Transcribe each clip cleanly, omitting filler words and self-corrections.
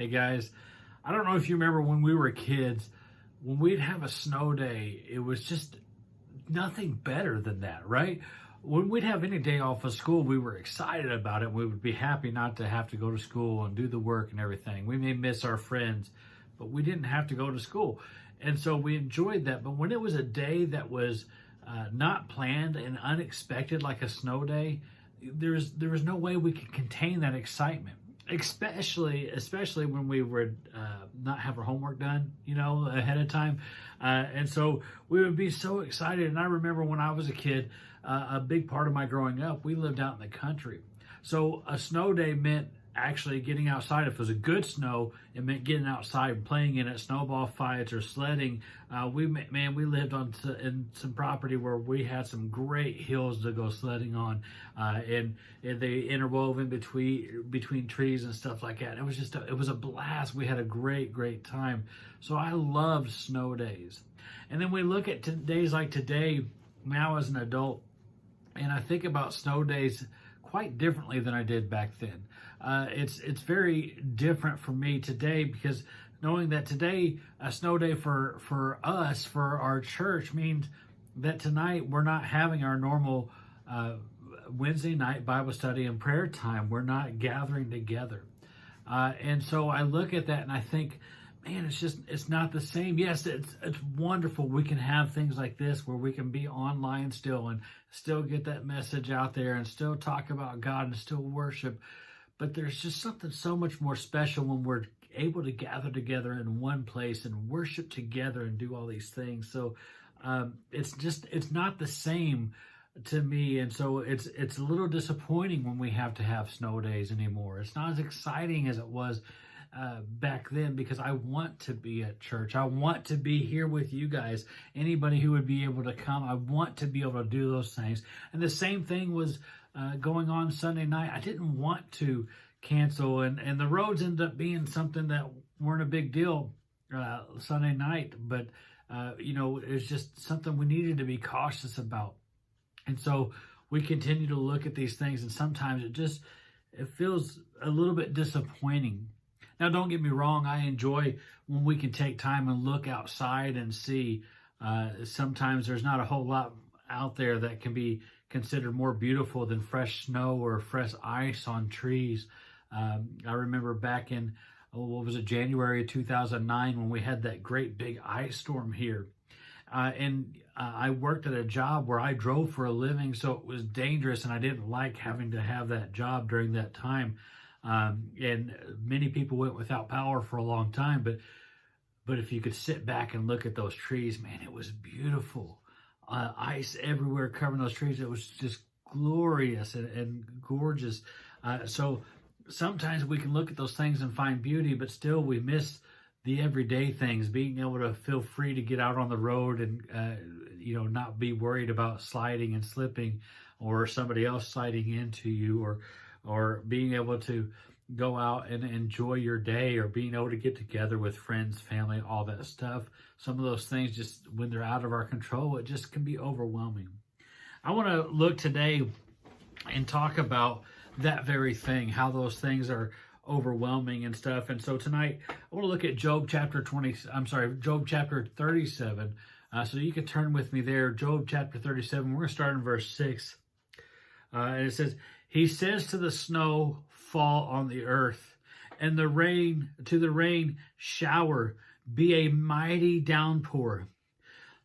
Hey guys, I don't know if you remember when we were kids, when we'd have a snow day, it was just nothing better than that, right? When we'd have any day off of school, we were excited about it. We would be happy not to have to go to school and do the work and everything. We may miss our friends, but we didn't have to go to school. And so we enjoyed that. But when it was a day that was not planned and unexpected, like a snow day, there was no way we could contain that excitement, especially when we would not have our homework done, ahead of time. And so we would be so excited. And I remember when I was a kid, a big part of my growing up, we lived out in the country. So a snow day meant actually getting outside. If it was a good snow, it meant getting outside and playing in it, snowball fights or sledding. We lived in some property where we had some great hills to go sledding on, and they interwoven between trees and stuff like that. It was a blast. We had a great time. So I loved snow days. And then we look at days like today, now as an adult, and I think about snow days quite differently than I did back then. It's very different for me today, because knowing that today a snow day for us, for our church, means that tonight we're not having our normal Wednesday night Bible study and prayer time. We're not gathering together, and so I look at that and I think, man, it's not the same. Yes, it's wonderful. We can have things like this where we can be online still and still get that message out there and still talk about God and still worship. But there's just something so much more special when we're able to gather together in one place and worship together and do all these things. So it's not the same to me, and so it's a little disappointing when we have to have snow days anymore. It's not as exciting as it was back then, because I want to be at church. I want to be here with you guys. Anybody who would be able to come, I want to be able to do those things. And the same thing was going on Sunday night. I didn't want to cancel, and the roads ended up being something that weren't a big deal Sunday night, but it's just something we needed to be cautious about. And so we continue to look at these things, and sometimes it feels a little bit disappointing. Now, don't get me wrong, I enjoy when we can take time and look outside and see. Sometimes there's not a whole lot out there that can be considered more beautiful than fresh snow or fresh ice on trees. I remember back in, January of 2009, when we had that great big ice storm here. I worked at a job where I drove for a living, so it was dangerous, and I didn't like having to have that job during that time. And many people went without power for a long time, but if you could sit back and look at those trees, man, it was beautiful. Ice everywhere covering those trees. It was just glorious and gorgeous. So sometimes we can look at those things and find beauty, but still we miss the everyday things, being able to feel free to get out on the road and not be worried about sliding and slipping, or somebody else sliding into you, or being able to go out and enjoy your day, or being able to get together with friends, family, all that stuff. Some of those things, just when they're out of our control, it just can be overwhelming. I want to look today and talk about that very thing, how those things are overwhelming and stuff. And so tonight I want to look at Job chapter 37. So you can turn with me there, Job chapter 37. We're going to start in verse 6. And it says, "He says to the snow, fall on the earth, and the rain shower, be a mighty downpour,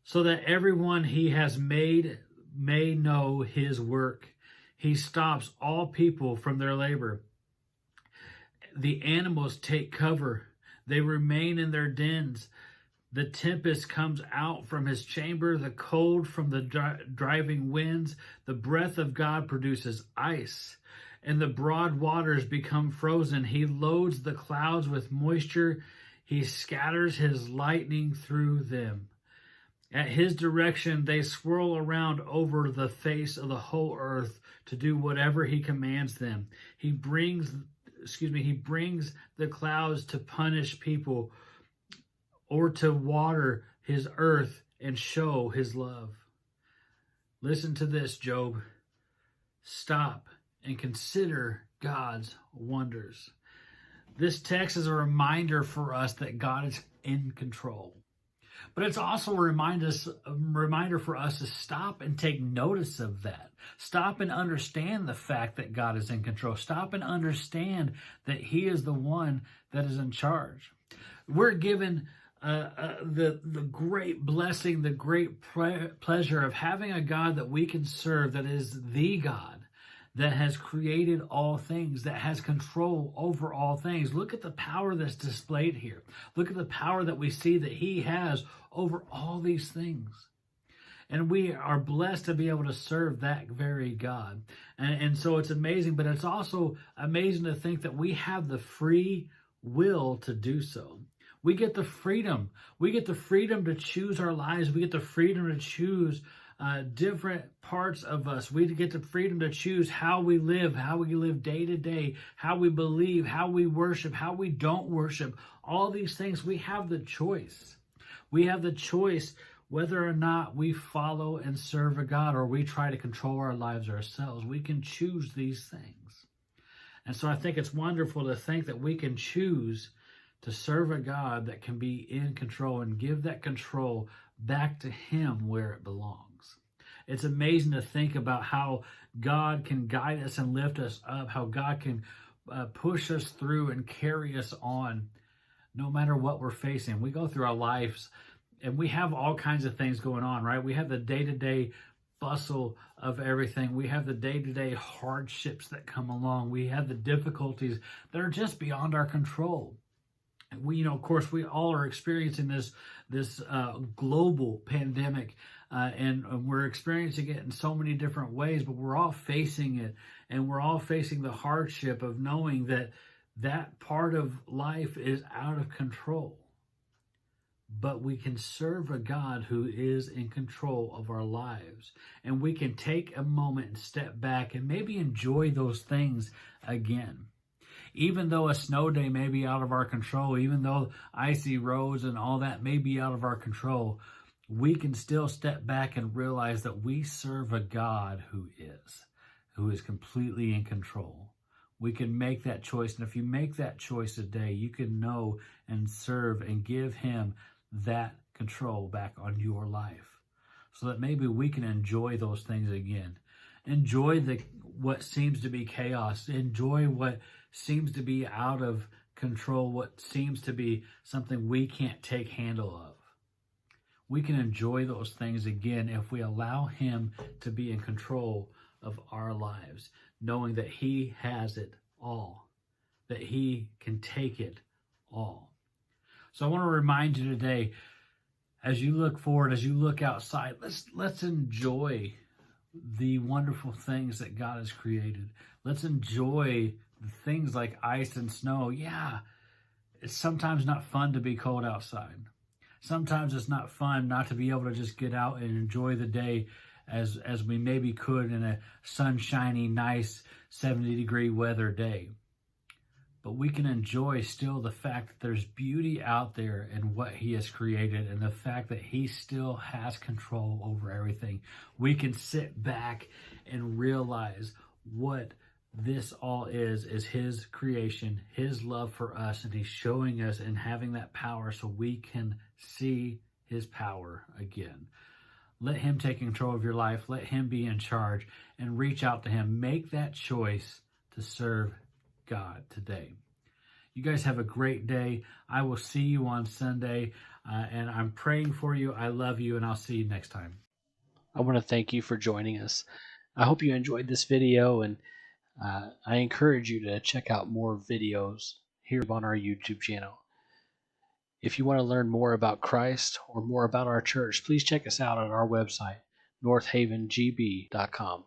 so that everyone he has made may know his work. He stops all people from their labor. The animals take cover. They remain in their dens. The tempest comes out from his chamber, the cold from the driving winds. The breath of God produces ice, and the broad waters become frozen. He loads the clouds with moisture. He scatters his lightning through them. At his direction, they swirl around over the face of the whole earth to do whatever he commands them. He brings the clouds to punish people, or to water his earth and show his love." Listen to this, Job. Stop and consider God's wonders. This text is a reminder for us that God is in control. But it's also a reminder for us to stop and take notice of that. Stop and understand the fact that God is in control. Stop and understand that He is the one that is in charge. We're given the great blessing, the great pleasure of having a God that we can serve, that is the God that has created all things, that has control over all things. Look at the power that's displayed here. Look at the power that we see that He has over all these things. And we are blessed to be able to serve that very God. And so it's amazing, but it's also amazing to think that we have the free will to do so. We get the freedom. We get the freedom to choose our lives. We get the freedom to choose different parts of us. We get the freedom to choose how we live day to day, how we believe, how we worship, how we don't worship. All these things, we have the choice. We have the choice whether or not we follow and serve a God or we try to control our lives ourselves. We can choose these things. And so I think it's wonderful to think that we can choose to serve a God that can be in control and give that control back to Him where it belongs. It's amazing to think about how God can guide us and lift us up, how God can push us through and carry us on no matter what we're facing. We go through our lives and we have all kinds of things going on, right? We have the day-to-day bustle of everything. We have the day-to-day hardships that come along. We have the difficulties that are just beyond our control. We, of course, we all are experiencing this global pandemic, and we're experiencing it in so many different ways, but we're all facing it, and we're all facing the hardship of knowing that that part of life is out of control. But we can serve a God who is in control of our lives, and we can take a moment and step back and maybe enjoy those things again. Even though a snow day may be out of our control, even though icy roads and all that may be out of our control, we can still step back and realize that we serve a God who is completely in control. We can make that choice. And if you make that choice today, you can know and serve and give Him that control back on your life so that maybe we can enjoy those things again. Enjoy what seems to be chaos. Enjoy what seems to be out of control, what seems to be something we can't take handle of. We can enjoy those things again if we allow Him to be in control of our lives, knowing that He has it all, that He can take it all. So I want to remind you today, as you look forward, as you look outside, let's enjoy the wonderful things that God has created. Let's enjoy the things like ice and snow. Yeah, it's sometimes not fun to be cold outside. Sometimes it's not fun not to be able to just get out and enjoy the day as we maybe could in a sunshiny, nice 70-degree weather day. But we can enjoy still the fact that there's beauty out there in what He has created and the fact that He still has control over everything. We can sit back and realize what this all is His creation, His love for us, and He's showing us and having that power so we can see His power again. Let Him take control of your life. Let Him be in charge and reach out to Him. Make that choice to serve God today. You guys have a great day. I will see you on Sunday, and I'm praying for you. I love you, and I'll see you next time. I want to thank you for joining us. I hope you enjoyed this video, and I encourage you to check out more videos here on our YouTube channel. If you want to learn more about Christ or more about our church, please check us out on our website, northavengb.com.